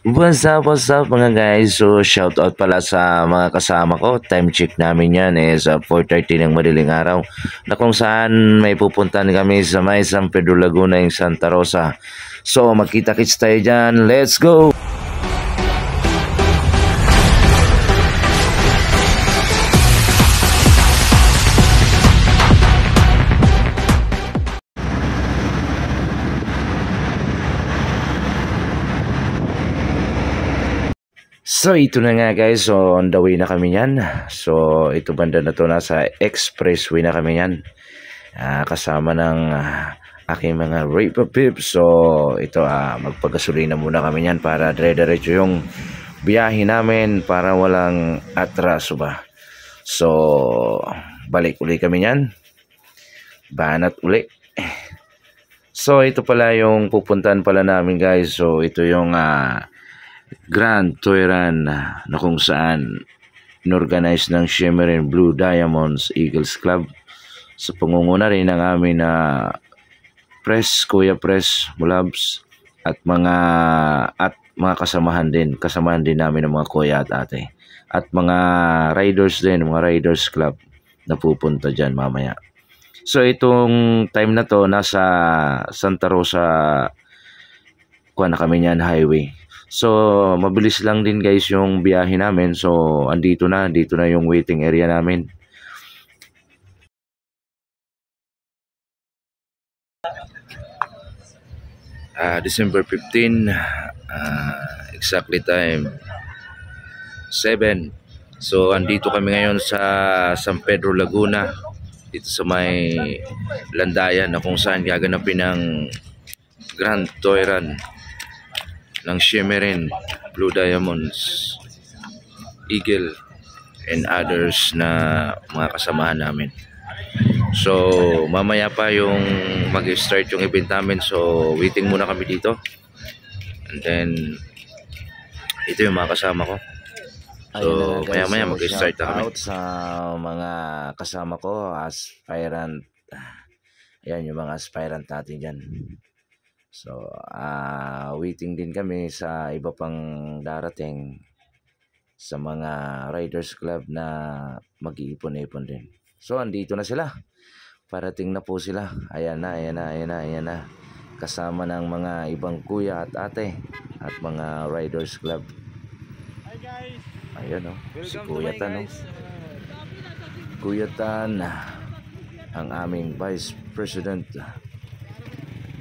What's up mga guys? So shout out pala sa mga kasama ko. Time check namin yan is 4:30 ng madaling araw na kung saan may pupuntahan kami sa may San Pedro Laguna yung Santa Rosa. So magkita-kits tayo dyan. Let's go! So ito na nga guys, so on the way na kami yan. So ito banda na to, nasa expressway na kami yan. Kasama ng aking mga Raper Pips. So ito magpagasolina muna kami yan para dire-diretso yung biyahe namin para walang atraso ba. So balik uli kami yan. Banat uli. So ito pala yung pupuntahan pala namin guys. So ito yung Grand Toyran na kung saan inorganize ng Shimmering Blue Diamonds Eagles Club sa pangunguna rin ng amin na Kuya Press Mulabs at mga kasamahan din namin ng mga kuya at ate at mga riders din, mga Riders Club na pupunta dyan mamaya. So itong time na to nasa Santa Rosa kuha na kami niyan highway. So mabilis lang din guys yung biyahe namin. So dito na yung waiting area namin. December 15, exactly time 7. So andito kami ngayon sa San Pedro Laguna, dito sa may landayan na kung saan gaganapin ng Grand Toyran ng Shimmering Blue Diamonds Eagle and others na mga kasamahan namin. So mamaya pa yung mag-start yung event namin. So waiting muna kami dito. And then ito yung mga kasama ko. So maya mag-start na kami. Out sa mga kasama ko, aspirant. Ayan yung mga aspirant natin dyan. So, waiting din kami sa iba pang darating sa mga Riders Club na mag-iipon-ipon din. So, andito na sila. Parating na po sila. Ayan na. Kasama ng mga ibang kuya at ate at mga Riders Club. Hi guys! Ayan si Kuya Tan. Kuya Tan, ang aming Vice President.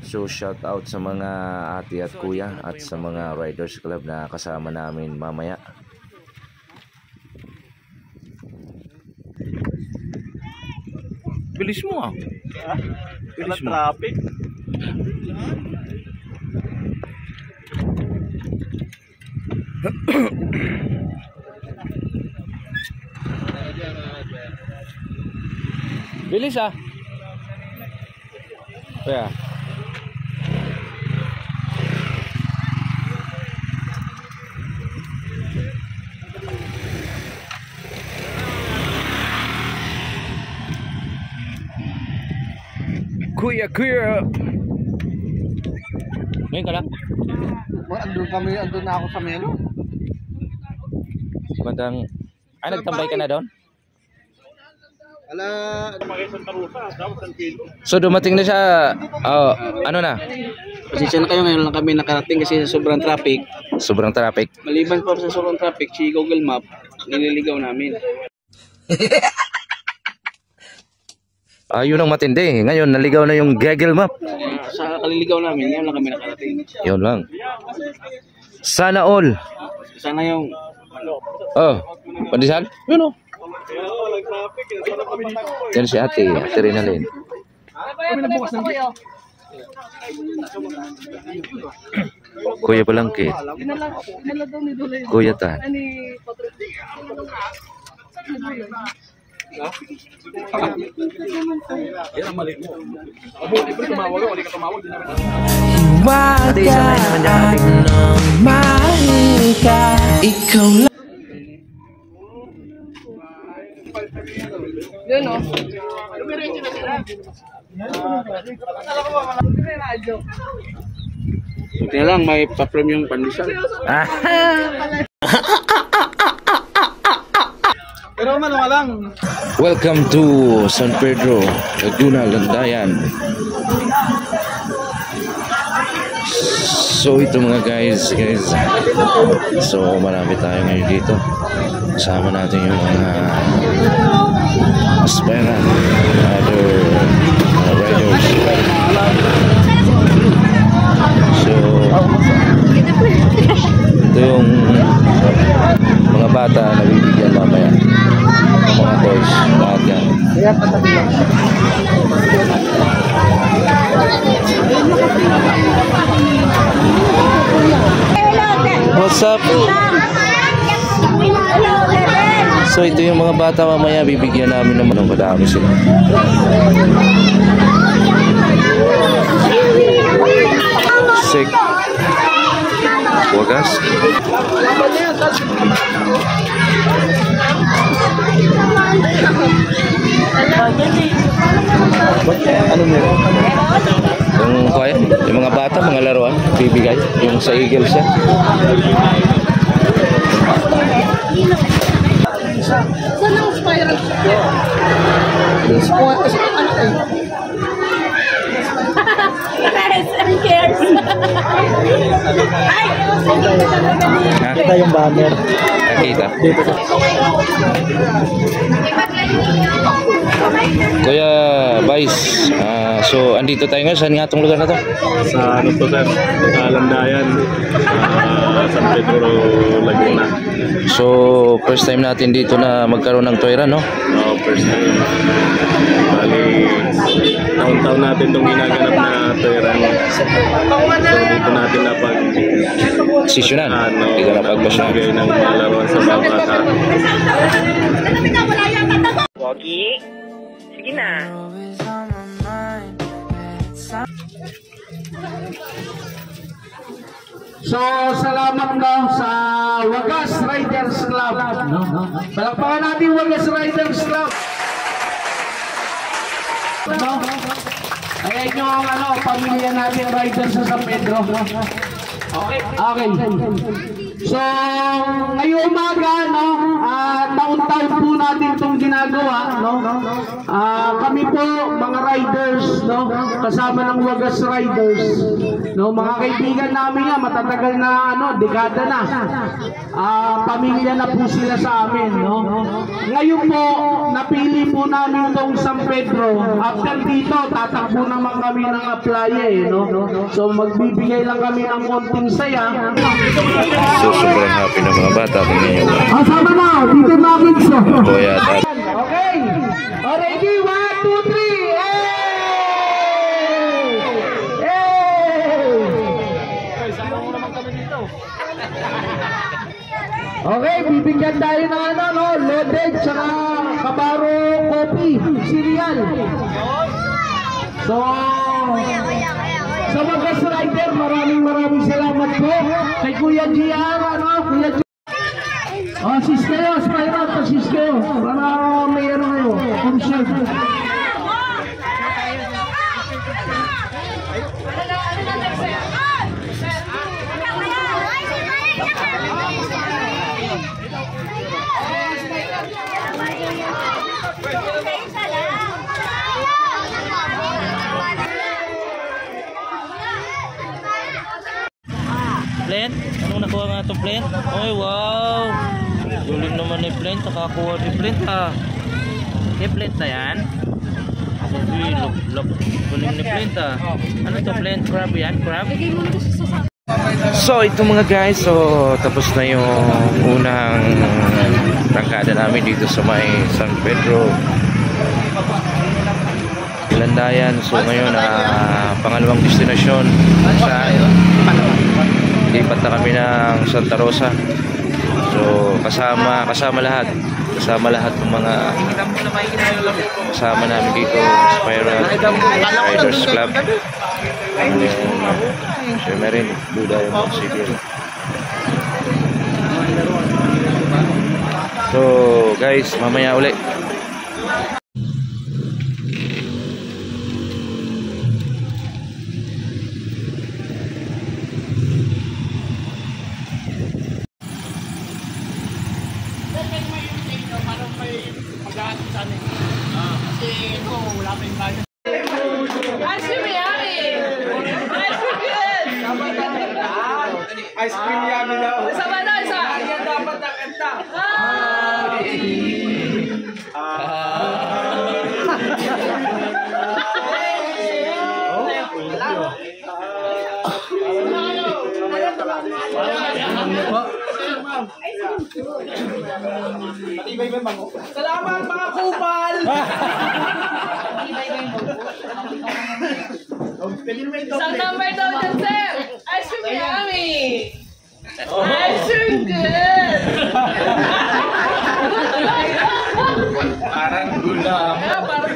So shout out sa mga ate at kuya at sa mga Riders Club na kasama namin mamaya. Bilis mo Bilis mo. Traffic. Bilis Kaya Kuya ngayon ka lang? Andun na ako sa Melo. Bandang nagtambay ka na doon? So dumating na siya. Ano na? Pasensya na kayo, ngayon lang kami nakarating kasi sobrang traffic. Maliban pa sa sobrang traffic, si Google Map nililigaw namin. Yun ang matindi. Ngayon naligaw na yung Google Map. Sa kaliligaw namin, ngayon lang kami nakarating. Yun lang. Sana all. Sana yung Pandesal? Yun Yan si ate Rinalyn. Kuya Palangke. Kuya Tan. Buti na lang, may pa-premium pandesal. Pero manuwa lang. Welcome to San Pedro, Laguna, Landayan. So ito mga guys. So marami tayo ngayon dito. Kasama natin yung mga aspirant, other riders. So ito yung mga bata na bibigyan mamaya. Mga toys, lahat yan. What's up? So ito yung mga bata mamaya bibigyan namin naman ng madami sila. Sick. Wagas. Ano mo? Yung kaya, yung mga bata, mga laruan, bibigay. Yung sa Eagles siya. Saan ang spiral? Who cares? Ay! Nakita yung banner. Nakita. Kuya Vice, so andito tayo ngayon. Saan nga itong lugar na to? Sa ano to sir? Sa Landayan, San Pedro, Laguna. So first time natin dito na magkaroon ng toyra, no? First time. Bali, taon-taon natin itong ginaganap na toyran. So dito natin napag Sisyonan. Dito na pagpasyon. nagbigay ng mga laruan sa mga bata. Pogi. Sige na. So, salamat daw sa Wagas Riders Club. Palakpakan natin Wagas Riders Club. Ayan yung pamilya natin riders sa San Pedro. Okay. So, ngayong umaga, taon-taon po natin itong ginagawa, kami po, mga riders, kasama ng Wagas Riders, mga kaibigan namin nga, matatagal na, dekada na, pamilya na po sila sa amin, Ngayon po, napili po namin itong San Pedro. After dito, tatakbo naman kami ng Playa, So, magbibigay lang kami ng konting saya. So sobrang happy ng mga bata. Tingnan nyo. Sama na, dito namin sa. Kuya at Okay. Ready? 1, 2, 3. Okay, bibigyan tayo ng loaded tsaka kabaro coffee, cereal. So, sa Wagas Rider, maraming salamat po. Kay Kuya Gian, Kuya Gian. Assist kayo, Spyro, assist kayo. Para may kayo, concert. plane? Anong nakuha nga itong plane? Ay wow! Galing naman ni plane. Nakakuha ni plane ha. Okay, plane na yan. Uy, galing ni plane ha. Ano ito plane? Crab yan? Crab? So ito mga guys, so tapos na yung unang rangkada namin dito sa may San Pedro Landayan. So ngayon pangalawang destinasyon sa lipat na kami ng Santa Rosa. So kasama lahat ng mga kasama namin dito Spiral Riders Club. Siyempre rin duda yung mga sigil. So guys, mamaya ulit. Ice cream yummy! Ice cream good! Ice cream yummy daw. Isa ba na? Isa? Yan dapat nakanta. Salamat mga kupal! Isang number daw dyan, sir! Ice cream yummy! Ice cream good! Parang gula. Parang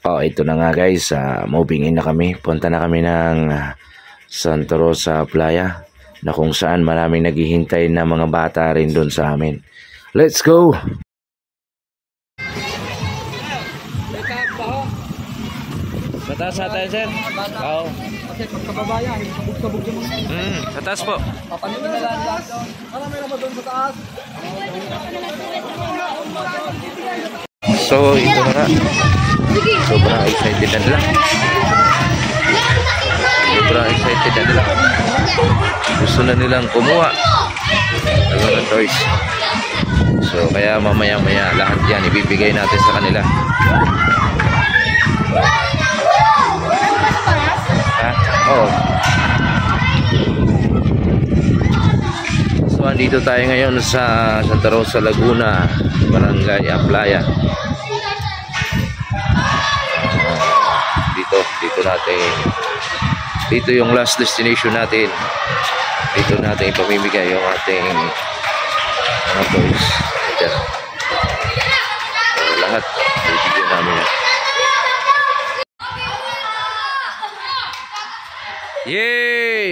Oh, ito na nga guys, moving in na kami. Punta na kami ng Santa Rosa Playa, na kung saan maraming naghihintay na mga bata rin doon sa amin. Let's go! Mataas sa tayo, sir? Oo. Kasi pagkababayan, sabog-sabog yung mga. Sa taas po. Papanin na lang lahat doon. Ano meron ba doon sa taas? So, ito na nga. Sobrang excited na nila. Sobrang excited na nila. Gusto na nilang kumuha ng mga toys. So, kaya mamaya-maya lahat yan ibibigay natin sa kanila. Ha? Oo. So, andito tayo ngayon sa Santa Rosa, Laguna, Barangay Playa. Dito yung last destination natin. Dito natin ipamimigay yung ating mga toys. So, lahat ibigay namin yan. Yay!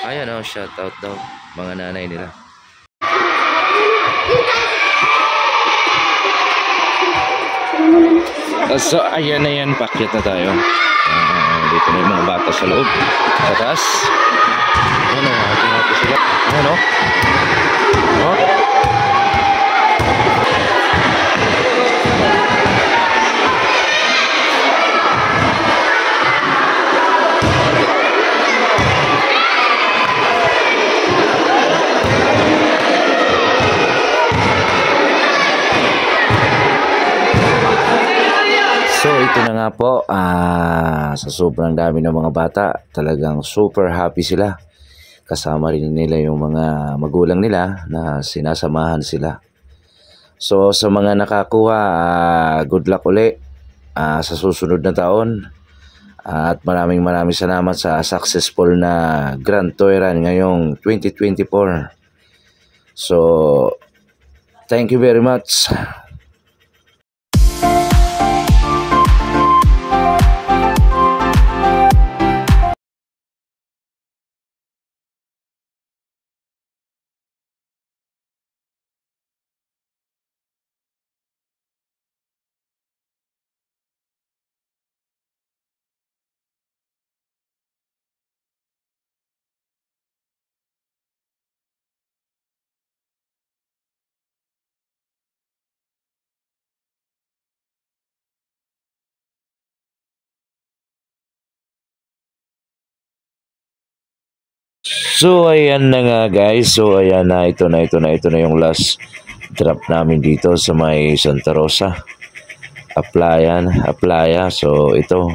Ayan o, shout out daw mga nanay nila. So ayan na yan, pakyat na tayo. Dito na yung mga bata sa loob, sa taas. Ano, ating sila. Ano? Oh? So ito na nga po, sa sobrang dami ng mga bata, talagang super happy sila. Kasama rin nila yung mga magulang nila na sinasamahan sila. So sa mga nakakuha, good luck uli sa susunod na taon. At maraming salamat sa successful na Grand Toy Run ngayong 2024. So thank you very much. So ayan na nga guys, so ayan na, ito na yung last drop namin dito sa may Santa Rosa Playa. So ito,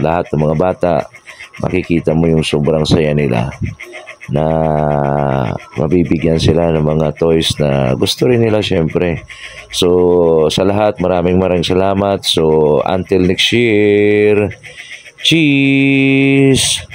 lahat ng mga bata, makikita mo yung sobrang saya nila na mabibigyan sila ng mga toys na gusto rin nila syempre. So sa lahat, maraming salamat. So until next year, cheers!